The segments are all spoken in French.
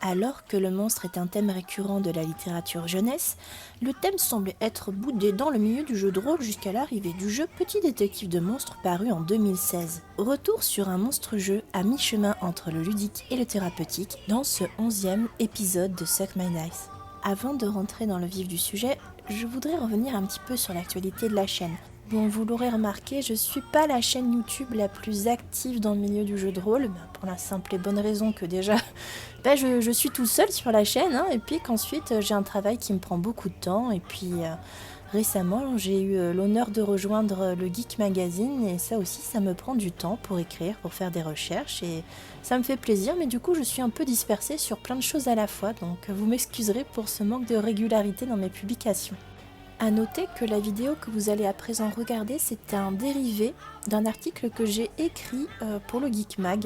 Alors que le monstre est un thème récurrent de la littérature jeunesse, le thème semble être boudé dans le milieu du jeu de rôle jusqu'à l'arrivée du jeu Petit Détective de Monstres paru en 2016. Retour sur un monstre-jeu à mi-chemin entre le ludique et le thérapeutique dans ce 11e épisode de Suck My Dice. Avant de rentrer dans le vif du sujet, je voudrais revenir un petit peu sur l'actualité de la chaîne. Bon, vous l'aurez remarqué, je suis pas la chaîne YouTube la plus active dans le milieu du jeu de rôle, pour la simple et bonne raison que déjà, je suis tout seul sur la chaîne, et puis qu'ensuite j'ai un travail qui me prend beaucoup de temps, et puis récemment j'ai eu l'honneur de rejoindre le Geek Magazine, et ça aussi ça me prend du temps pour écrire, pour faire des recherches, et ça me fait plaisir, mais du coup je suis un peu dispersée sur plein de choses à la fois, donc vous m'excuserez pour ce manque de régularité dans mes publications. A noter que la vidéo que vous allez à présent regarder, c'est un dérivé d'un article que j'ai écrit pour le Geek Mag.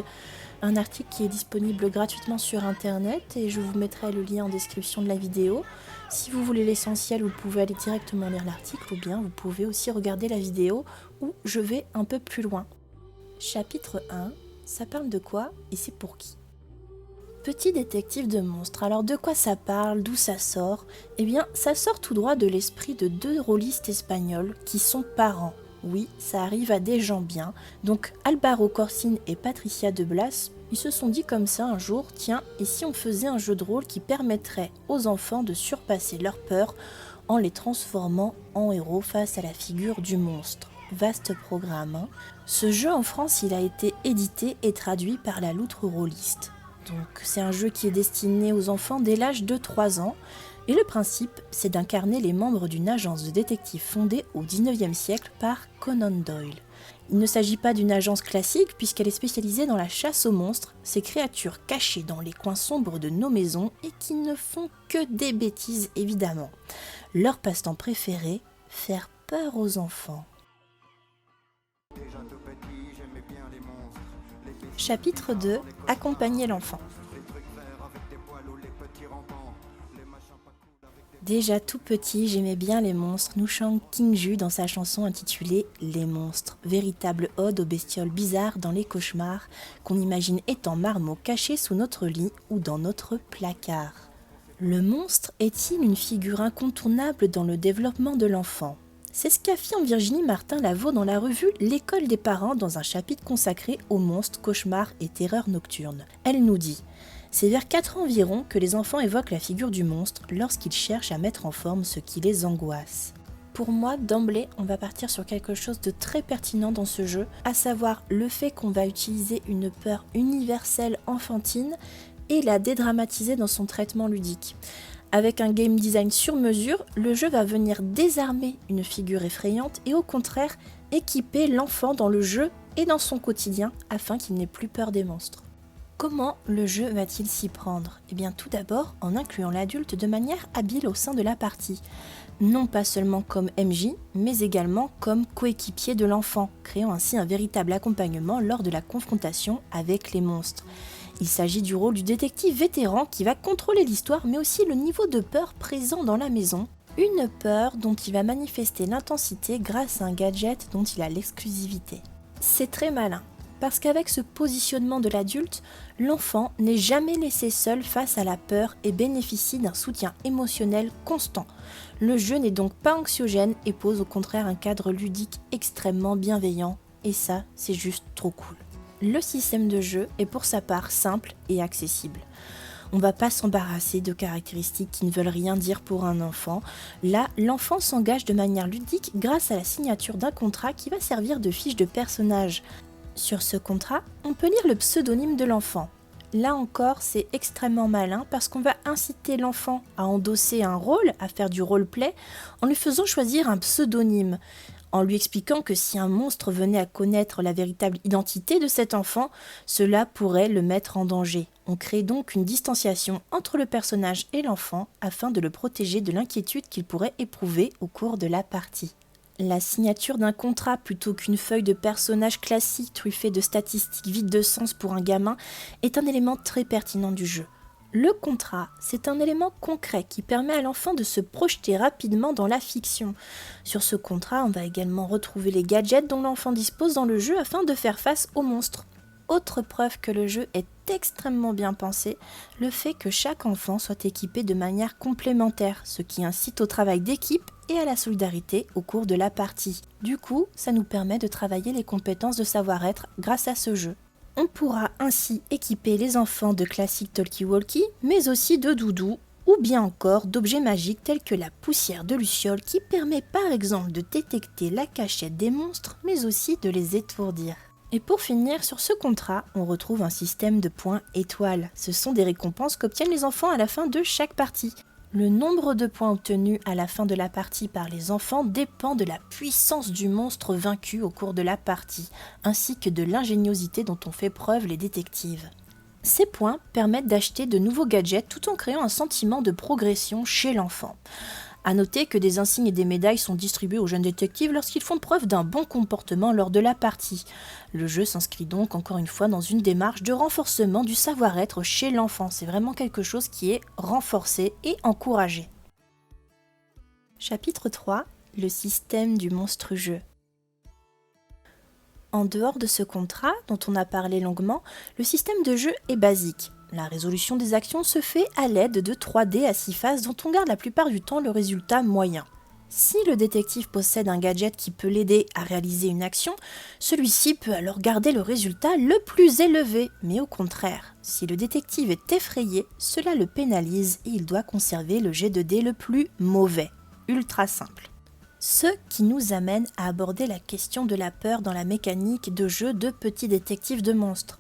Un article qui est disponible gratuitement sur internet et je vous mettrai le lien en description de la vidéo. Si vous voulez l'essentiel, vous pouvez aller directement lire l'article ou bien vous pouvez aussi regarder la vidéo où je vais un peu plus loin. Chapitre 1, ça parle de quoi et c'est pour qui ? Petit détective de monstres, alors de quoi ça parle, d'où ça sort ? Eh bien, ça sort tout droit de l'esprit de deux rôlistes espagnols qui sont parents. Oui, ça arrive à des gens bien. Donc Álvaro Corsín et Patricia de Blas, ils se sont dit comme ça un jour, tiens, et si on faisait un jeu de rôle qui permettrait aux enfants de surpasser leur peur en les transformant en héros face à la figure du monstre. Vaste programme, hein. Ce jeu en France, il a été édité et traduit par la Loutre Rôliste. Donc c'est un jeu qui est destiné aux enfants dès l'âge de 3 ans et le principe c'est d'incarner les membres d'une agence de détectives fondée au 19e siècle par Conan Doyle. Il ne s'agit pas d'une agence classique puisqu'elle est spécialisée dans la chasse aux monstres, ces créatures cachées dans les coins sombres de nos maisons et qui ne font que des bêtises évidemment. Leur passe-temps préféré, faire peur aux enfants. Chapitre 2, accompagner l'enfant. Déjà tout petit, j'aimais bien les monstres, nous chante King Ju dans sa chanson intitulée « Les monstres », véritable ode aux bestioles bizarres dans les cauchemars qu'on imagine étant marmots cachés sous notre lit ou dans notre placard. Le monstre est-il une figure incontournable dans le développement de l'enfant ? C'est ce qu'affirme Virginie Martin-Lavaux dans la revue L'école des parents dans un chapitre consacré aux monstres, cauchemars et terreurs nocturnes. Elle nous dit « C'est vers 4 ans environ que les enfants évoquent la figure du monstre lorsqu'ils cherchent à mettre en forme ce qui les angoisse. » Pour moi, d'emblée, on va partir sur quelque chose de très pertinent dans ce jeu, à savoir le fait qu'on va utiliser une peur universelle enfantine et la dédramatiser dans son traitement ludique. Avec un game design sur mesure, le jeu va venir désarmer une figure effrayante et au contraire équiper l'enfant dans le jeu et dans son quotidien afin qu'il n'ait plus peur des monstres. Comment le jeu va-t-il s'y prendre ? Eh bien tout d'abord en incluant l'adulte de manière habile au sein de la partie. Non pas seulement comme MJ, mais également comme coéquipier de l'enfant, créant ainsi un véritable accompagnement lors de la confrontation avec les monstres. Il s'agit du rôle du détective vétéran qui va contrôler l'histoire mais aussi le niveau de peur présent dans la maison. Une peur dont il va manifester l'intensité grâce à un gadget dont il a l'exclusivité. C'est très malin, parce qu'avec ce positionnement de l'adulte, l'enfant n'est jamais laissé seul face à la peur et bénéficie d'un soutien émotionnel constant. Le jeu n'est donc pas anxiogène et pose au contraire un cadre ludique extrêmement bienveillant, et ça, c'est juste trop cool. Le système de jeu est pour sa part simple et accessible. On ne va pas s'embarrasser de caractéristiques qui ne veulent rien dire pour un enfant. Là, l'enfant s'engage de manière ludique grâce à la signature d'un contrat qui va servir de fiche de personnage. Sur ce contrat, on peut lire le pseudonyme de l'enfant. Là encore, c'est extrêmement malin parce qu'on va inciter l'enfant à endosser un rôle, à faire du roleplay, en lui faisant choisir un pseudonyme. En lui expliquant que si un monstre venait à connaître la véritable identité de cet enfant, cela pourrait le mettre en danger. On crée donc une distanciation entre le personnage et l'enfant afin de le protéger de l'inquiétude qu'il pourrait éprouver au cours de la partie. La signature d'un contrat plutôt qu'une feuille de personnage classique truffée de statistiques vides de sens pour un gamin est un élément très pertinent du jeu. Le contrat, c'est un élément concret qui permet à l'enfant de se projeter rapidement dans la fiction. Sur ce contrat, on va également retrouver les gadgets dont l'enfant dispose dans le jeu afin de faire face aux monstres. Autre preuve que le jeu est extrêmement bien pensé, le fait que chaque enfant soit équipé de manière complémentaire, ce qui incite au travail d'équipe et à la solidarité au cours de la partie. Du coup, ça nous permet de travailler les compétences de savoir-être grâce à ce jeu. On pourra ainsi équiper les enfants de classiques talkie-walkie, mais aussi de doudous, ou bien encore d'objets magiques tels que la poussière de Luciole qui permet par exemple de détecter la cachette des monstres, mais aussi de les étourdir. Et pour finir, sur ce contrat, on retrouve un système de points étoiles. Ce sont des récompenses qu'obtiennent les enfants à la fin de chaque partie. Le nombre de points obtenus à la fin de la partie par les enfants dépend de la puissance du monstre vaincu au cours de la partie, ainsi que de l'ingéniosité dont ont fait preuve les détectives. Ces points permettent d'acheter de nouveaux gadgets tout en créant un sentiment de progression chez l'enfant. A noter que des insignes et des médailles sont distribués aux jeunes détectives lorsqu'ils font preuve d'un bon comportement lors de la partie. Le jeu s'inscrit donc encore une fois dans une démarche de renforcement du savoir-être chez l'enfant. C'est vraiment quelque chose qui est renforcé et encouragé. Chapitre 3. Le système du monstre-jeu. En dehors de ce contrat, dont on a parlé longuement, le système de jeu est basique. La résolution des actions se fait à l'aide de 3D à 6 faces dont on garde la plupart du temps le résultat moyen. Si le détective possède un gadget qui peut l'aider à réaliser une action, celui-ci peut alors garder le résultat le plus élevé. Mais au contraire, si le détective est effrayé, cela le pénalise et il doit conserver le jet de dés le plus mauvais. Ultra simple. Ce qui nous amène à aborder la question de la peur dans la mécanique de jeu de petits détectives de monstres.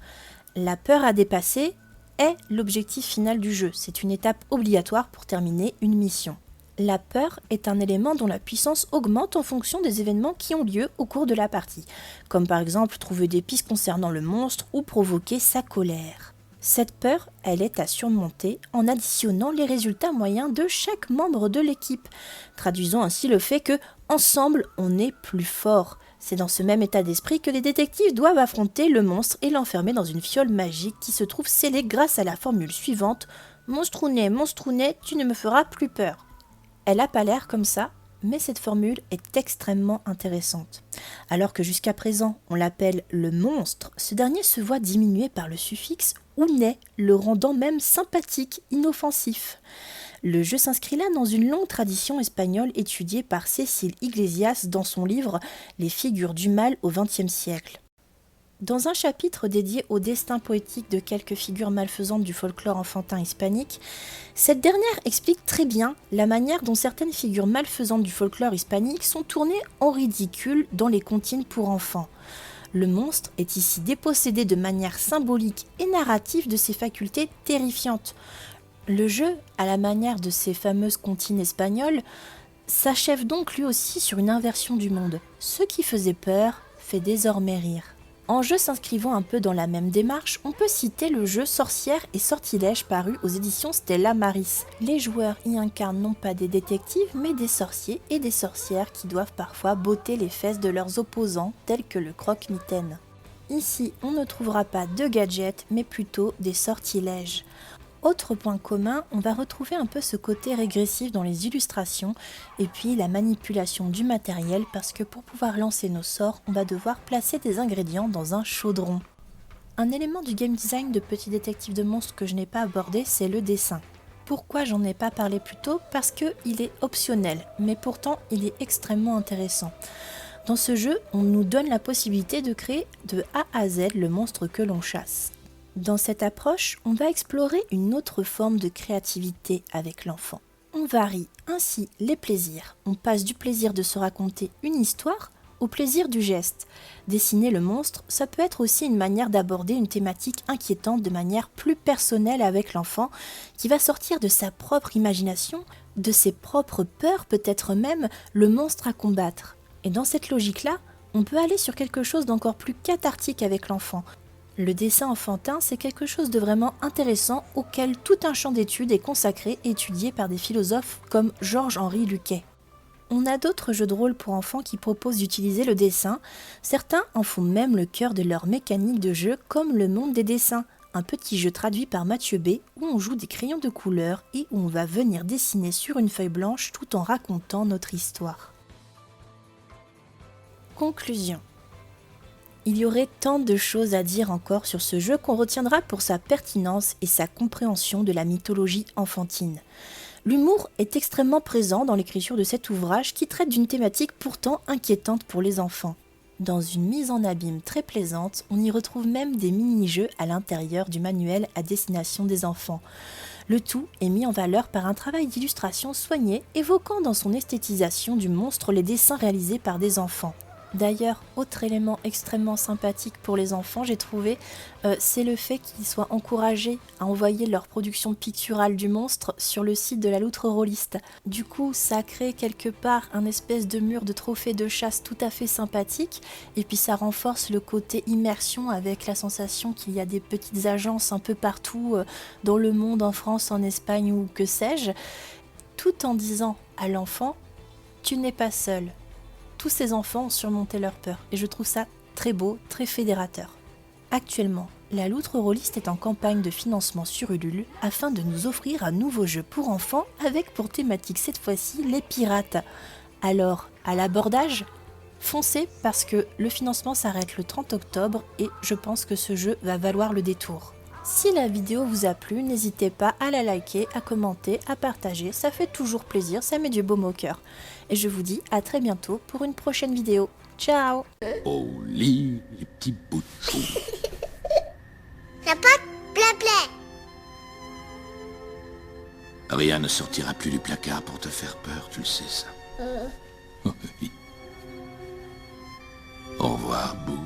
La peur à dépasser est l'objectif final du jeu. C'est une étape obligatoire pour terminer une mission. La peur est un élément dont la puissance augmente en fonction des événements qui ont lieu au cours de la partie, comme par exemple trouver des pistes concernant le monstre ou provoquer sa colère. Cette peur, elle est à surmonter en additionnant les résultats moyens de chaque membre de l'équipe, traduisant ainsi le fait que, ensemble, on est plus fort. C'est dans ce même état d'esprit que les détectives doivent affronter le monstre et l'enfermer dans une fiole magique qui se trouve scellée grâce à la formule suivante « Monstrounet, tu ne me feras plus peur ». Elle n'a pas l'air comme ça, mais cette formule est extrêmement intéressante. Alors que jusqu'à présent, on l'appelle le monstre, ce dernier se voit diminué par le suffixe « ounet », le rendant même sympathique, inoffensif. Le jeu s'inscrit là dans une longue tradition espagnole étudiée par Cécile Iglesias dans son livre « Les figures du mal au XXe siècle ». Dans un chapitre dédié au destin poétique de quelques figures malfaisantes du folklore enfantin hispanique, cette dernière explique très bien la manière dont certaines figures malfaisantes du folklore hispanique sont tournées en ridicule dans les comptines pour enfants. Le monstre est ici dépossédé de manière symbolique et narrative de ses facultés terrifiantes. Le jeu, à la manière de ces fameuses comptines espagnoles, s'achève donc lui aussi sur une inversion du monde. Ce qui faisait peur fait désormais rire. En jeu s'inscrivant un peu dans la même démarche, on peut citer le jeu Sorcières et Sortilèges paru aux éditions Stella Maris. Les joueurs y incarnent non pas des détectives, mais des sorciers et des sorcières qui doivent parfois botter les fesses de leurs opposants, tels que le croque-mitaine. Ici, on ne trouvera pas de gadgets, mais plutôt des sortilèges. Autre point commun, on va retrouver un peu ce côté régressif dans les illustrations et puis la manipulation du matériel parce que pour pouvoir lancer nos sorts, on va devoir placer des ingrédients dans un chaudron. Un élément du game design de Petit Détective de Monstres que je n'ai pas abordé, c'est le dessin. Pourquoi j'en ai pas parlé plus tôt? Parce qu'il est optionnel, mais pourtant il est extrêmement intéressant. Dans ce jeu, on nous donne la possibilité de créer de A à Z le monstre que l'on chasse. Dans cette approche, on va explorer une autre forme de créativité avec l'enfant. On varie ainsi les plaisirs. On passe du plaisir de se raconter une histoire au plaisir du geste. Dessiner le monstre, ça peut être aussi une manière d'aborder une thématique inquiétante de manière plus personnelle avec l'enfant, qui va sortir de sa propre imagination, de ses propres peurs, peut-être même le monstre à combattre. Et dans cette logique-là, on peut aller sur quelque chose d'encore plus cathartique avec l'enfant. Le dessin enfantin, c'est quelque chose de vraiment intéressant auquel tout un champ d'études est consacré et étudié par des philosophes comme Georges-Henri Luquet. On a d'autres jeux de rôle pour enfants qui proposent d'utiliser le dessin. Certains en font même le cœur de leur mécanique de jeu comme le monde des dessins, un petit jeu traduit par Mathieu B où on joue des crayons de couleur et où on va venir dessiner sur une feuille blanche tout en racontant notre histoire. Conclusion. Il y aurait tant de choses à dire encore sur ce jeu qu'on retiendra pour sa pertinence et sa compréhension de la mythologie enfantine. L'humour est extrêmement présent dans l'écriture de cet ouvrage qui traite d'une thématique pourtant inquiétante pour les enfants. Dans une mise en abîme très plaisante, on y retrouve même des mini-jeux à l'intérieur du manuel à destination des enfants. Le tout est mis en valeur par un travail d'illustration soigné, évoquant dans son esthétisation du monstre les dessins réalisés par des enfants. D'ailleurs, autre élément extrêmement sympathique pour les enfants, j'ai trouvé, c'est le fait qu'ils soient encouragés à envoyer leur production picturale du monstre sur le site de la Loutre Rôliste. Du coup, ça crée quelque part un espèce de mur de trophées de chasse tout à fait sympathique, et puis ça renforce le côté immersion avec la sensation qu'il y a des petites agences un peu partout dans le monde, en France, en Espagne ou que sais-je, tout en disant à l'enfant « tu n'es pas seul ». Tous ces enfants ont surmonté leur peur et je trouve ça très beau, très fédérateur. Actuellement, la Loutre Rôliste est en campagne de financement sur Ulule afin de nous offrir un nouveau jeu pour enfants avec pour thématique cette fois-ci les pirates. Alors, à l'abordage, foncez parce que le financement s'arrête le 30 octobre et je pense que ce jeu va valoir le détour. Si la vidéo vous a plu, n'hésitez pas à la liker, à commenter, à partager, ça fait toujours plaisir, ça met du baume au cœur. Et je vous dis à très bientôt pour une prochaine vidéo. Ciao! Au lit, les petits bouts de chou. Ça porte blé-blé. Rien ne sortira plus du placard pour te faire peur, tu le sais ça. Oui. Au revoir, Bou.